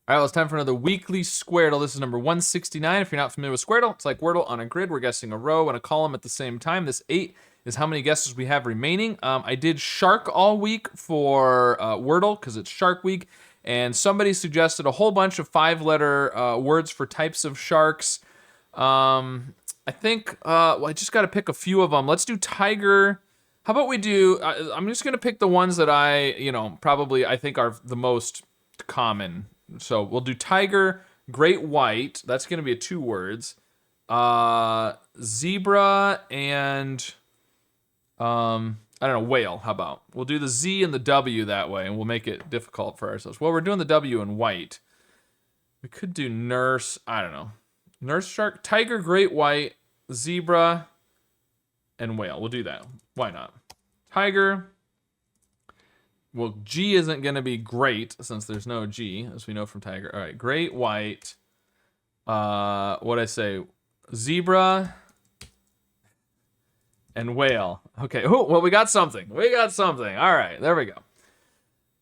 All right, well, it's time for another weekly Squardle. This is number 169. If you're not familiar with Squardle, it's like Wordle on a grid. We're guessing a row and a column at the same time. This 8 is how many guesses we have remaining. I did Shark all week for Wordle because it's Shark Week, and somebody suggested a whole bunch of 5-letter words for types of sharks. I think, I just got to pick a few of them. Let's do tiger. How about we do, I'm just going to pick the ones that probably I think are the most common. So we'll do tiger, great white. That's going to be 2 words. Zebra and I don't know, whale. How about? We'll do the Z and the W that way, and we'll make it difficult for ourselves. Well, we're doing the W in white. We could do nurse. I don't know. Nurse shark, tiger, great white, zebra, and whale. We'll do that. Why not? Tiger. Well, G isn't going to be great since there's no G, as we know from tiger. All right, great white. What'd I say? Zebra and whale. Okay, oh, well, we got something. We got something. All right, there we go.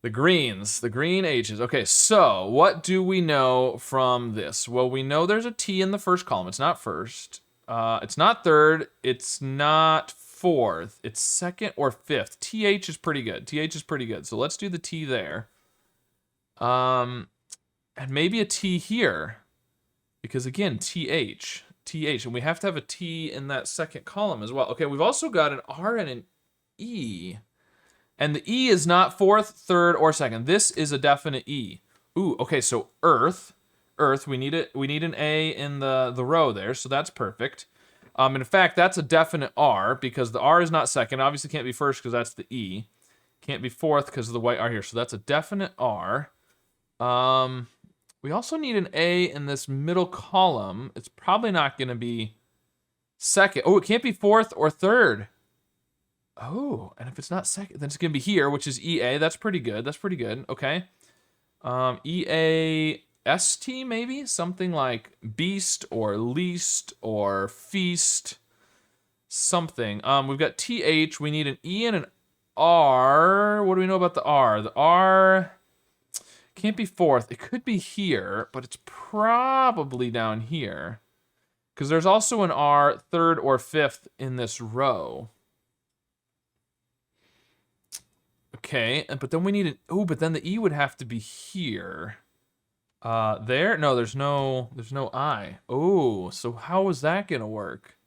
The greens, the green H's. Okay, so what do we know from this? Well, we know there's a T in the first column. It's not first. It's not third. It's not fourth. It's second or fifth. TH is pretty good. TH is pretty good. So let's do the T there. And maybe a T here. Because again, TH. TH. And we have to have a T in that second column as well. Okay, we've also got an R and an E. And the E is not fourth, third, or second. This is a definite E. Ooh, okay, so earth. Earth, we need it. We need an A in the row there, so that's perfect. In fact, that's a definite R because the R is not second. Obviously can't be first because that's the E. Can't be fourth because of the white R here. So that's a definite R. We also need an A in this middle column. It's probably not going to be second. Oh, it can't be fourth or third. Oh, and if it's not second, then it's going to be here, which is EA. That's pretty good. That's pretty good. Okay. EAST maybe? Something like beast or least or feast. Something. We've got TH. We need an E and an R. What do we know about the R? The R can't be fourth. It could be here, but it's probably down here. Because there's also an R, third or fifth in this row. Okay, but then we need an, oh, but then the E would have to be here. There? No, there's no I. Oh, so how is that gonna work?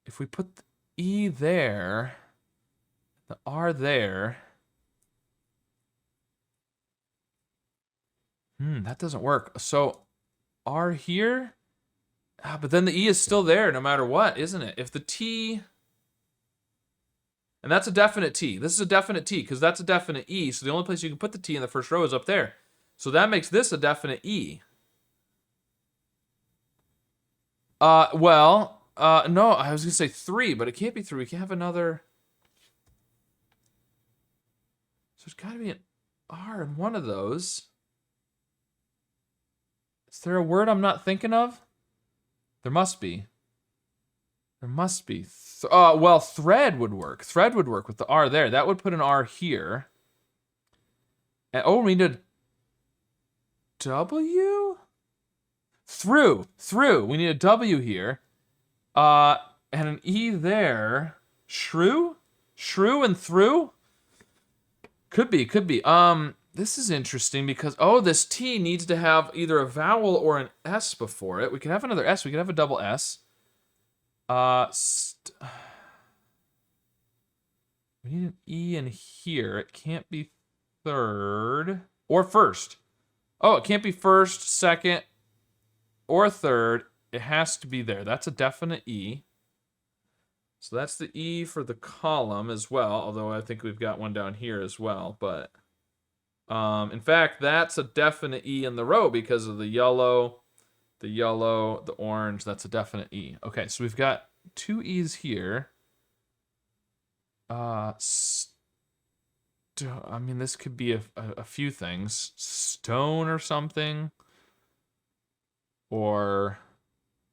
If we put the E there, the R there. That doesn't work. So R here? But then the E is still there no matter what, isn't it? If the T... And that's a definite T. This is a definite T because that's a definite E. So the only place you can put the T in the first row is up there. So that makes this a definite E. No, I was going to say 3, but it can't be 3. We can't have another. So there's got to be an R in one of those. Is there a word I'm not thinking of? There must be. There must be. Well, thread would work. Thread would work with the R there. That would put an R here. And, oh, we need a W? Through. We need a W here. And an E there. Shrew? Shrew and through? Could be. This is interesting because, this T needs to have either a vowel or an S before it. We could have another S. We could have a double S. We need an E in here. It can't be third or first. Oh, it can't be first, second, or third. It has to be there. That's a definite E. So that's the E for the column as well, although I think we've got one down here as well. But in fact, that's a definite E in the row because of the yellow, the orange. That's a definite E. Okay, so we've got 2 E's here. I mean, this could be a few things. Stone or something. Or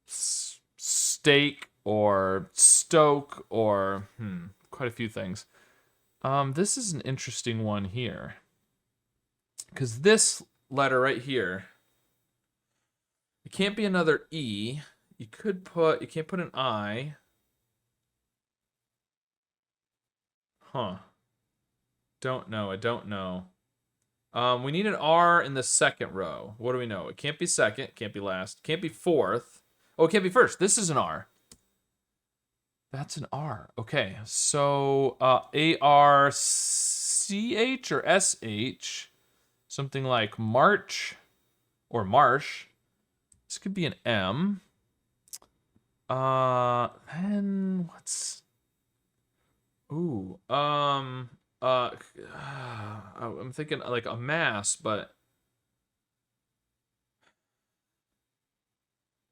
steak or stoke or quite a few things. This is an interesting one here. Because this letter right here. It can't be another E. You can't put an I. Huh. Don't know. I don't know. We need an R in the second row. What do we know? It can't be second. Can't be last. Can't be fourth. Oh, it can't be first. This is an R. That's an R. Okay, so A-R-C-H or S-H. Something like March or Marsh. This could be an M. Then what's... Ooh, I'm thinking like a mass, but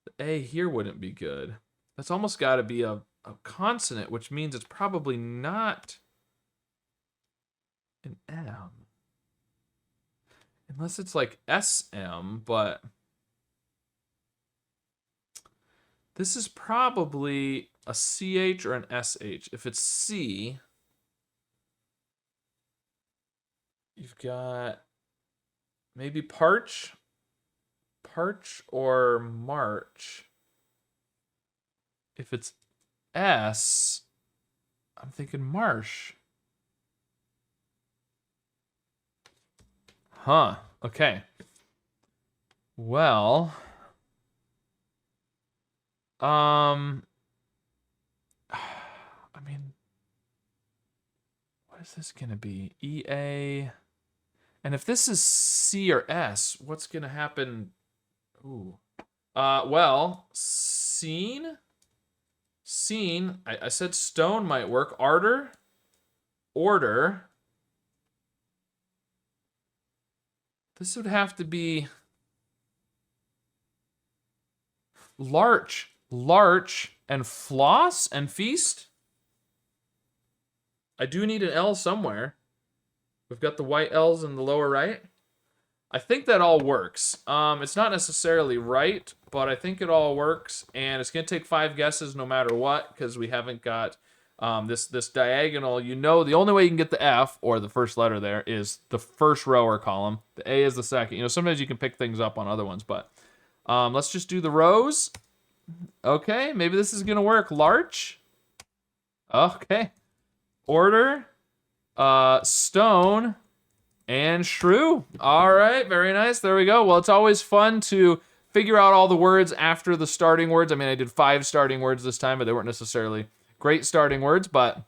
the A here wouldn't be good. That's almost got to be a consonant, which means it's probably not an M. Unless it's like SM, but this is probably a CH or an SH. If it's C, you've got maybe Parch or March. If it's S, I'm thinking Marsh. Huh, okay. Well, I mean, what is this gonna be? EA. And if this is C or S, what's gonna happen? Ooh. Well, scene. I said stone might work. Order. This would have to be larch, and floss and feast. I do need an L somewhere. We've got the white L's in the lower right. I think that all works. It's not necessarily right, but I think it all works, and it's gonna take 5 guesses no matter what, because we haven't got this diagonal. You know, the only way you can get the F, or the first letter there, is the first row or column. The A is the second. You know, sometimes you can pick things up on other ones, but let's just do the rows. Okay, maybe this is gonna work. Larch. Okay. Order. Stone. And shrew. All right, very nice. There we go. Well, it's always fun to figure out all the words after the starting words. I mean, I did 5 starting words this time, but they weren't necessarily great starting words, but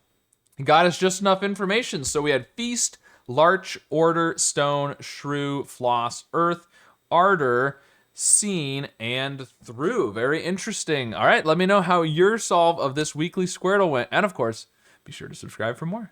it got us just enough information. So we had feast, larch, order, stone, shrew, floss, earth, ardor, seen, and through. Very interesting. All right, let me know how your solve of this weekly Squirtle went. And of course, be sure to subscribe for more.